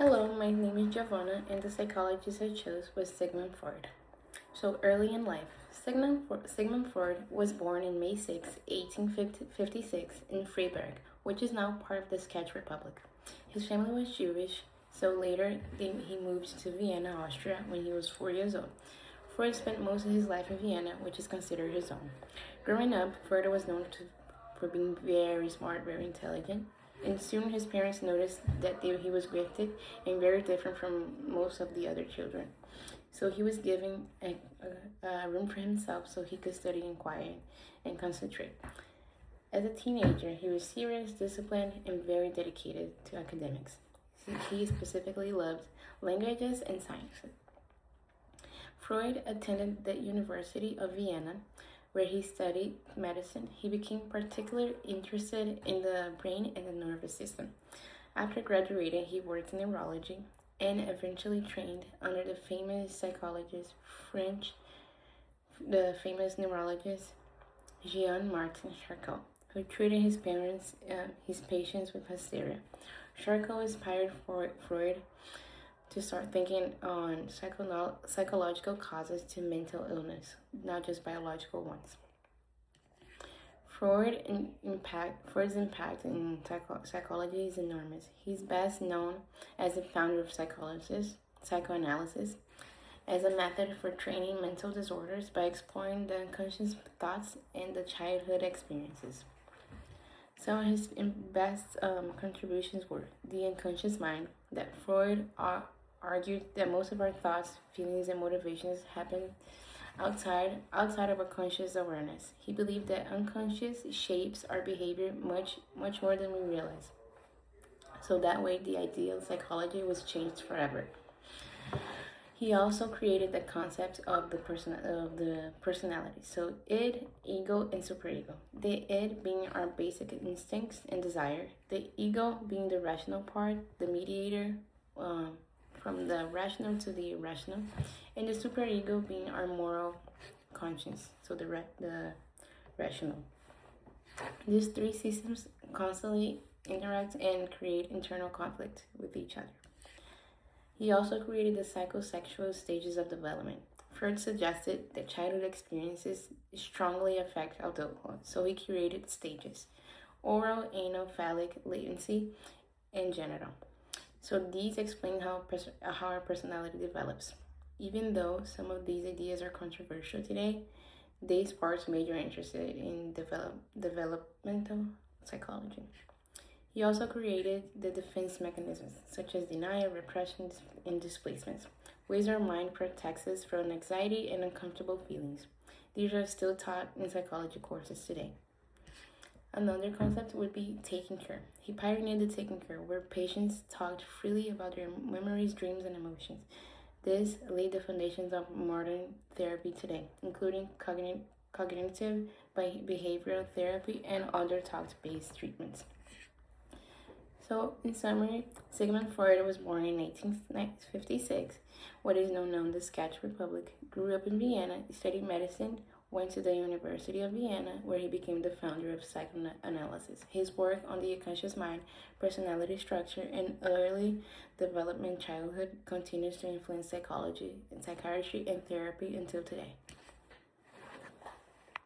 Hello, my name is Giovanna, and the psychologist I chose was Sigmund Freud. So, early in life, Sigmund Freud was born on May 6, 1856, in Freiburg, which is now part of the Czech Republic. His family was Jewish, so later he moved to Vienna, Austria, when he was 4 years old. Freud spent most of his life in Vienna, which is considered his home. Growing up, Freud was known for being very smart, very intelligent, and soon his parents noticed that he was gifted and very different from most of the other children. So he was given a room for himself so he could study in quiet and concentrate. As a teenager, he was serious, disciplined, and very dedicated to academics. He specifically loved languages and science. Freud attended the University of Vienna, where he studied medicine. He became particularly interested in the brain and the nervous system. After graduating, he worked in neurology and eventually trained under the famous neurologist Jean-Martin Charcot, who treated his patients with hysteria. Charcot inspired Freud to start thinking on psychological causes to mental illness, not just biological ones. Freud's impact in psychology is enormous. He's best known as the founder of Psychoanalysis, as a method for training mental disorders by exploring the unconscious thoughts and the childhood experiences. Some of his best contributions were The Unconscious Mind, that Freud argued that most of our thoughts, feelings, and motivations happen outside of our conscious awareness. He believed that unconscious shapes our behavior much more than we realize. So that way, the ideal psychology was changed forever. He also created the concept of the personality. So id, ego, and superego. The id being our basic instincts and desire. The ego being the rational part, the mediator from the rational to the irrational, and the superego being our moral conscience, so the rational. These three systems constantly interact and create internal conflict with each other. He also created the psychosexual stages of development. Freud suggested that childhood experiences strongly affect adulthood, so he created stages: oral, anal, phallic, latency, and genital. So these explain how our personality develops. Even though some of these ideas are controversial today, they sparked major interest in developmental psychology. He also created the defense mechanisms, such as denial, repression, and displacements, ways our mind protects us from anxiety and uncomfortable feelings. These are still taught in psychology courses today. Another concept would be taking care. He pioneered the taking care, where patients talked freely about their memories, dreams, and emotions. This laid the foundations of modern therapy today, including cognitive behavioral therapy and other talk-based treatments. So, in summary, Sigmund Freud was born in 1856, what is now known as the Czech Republic, grew up in Vienna, studied medicine, went to the University of Vienna, where he became the founder of Psychoanalysis. His work on the unconscious mind, personality structure, and early development childhood continues to influence psychology, psychiatry, and therapy until today.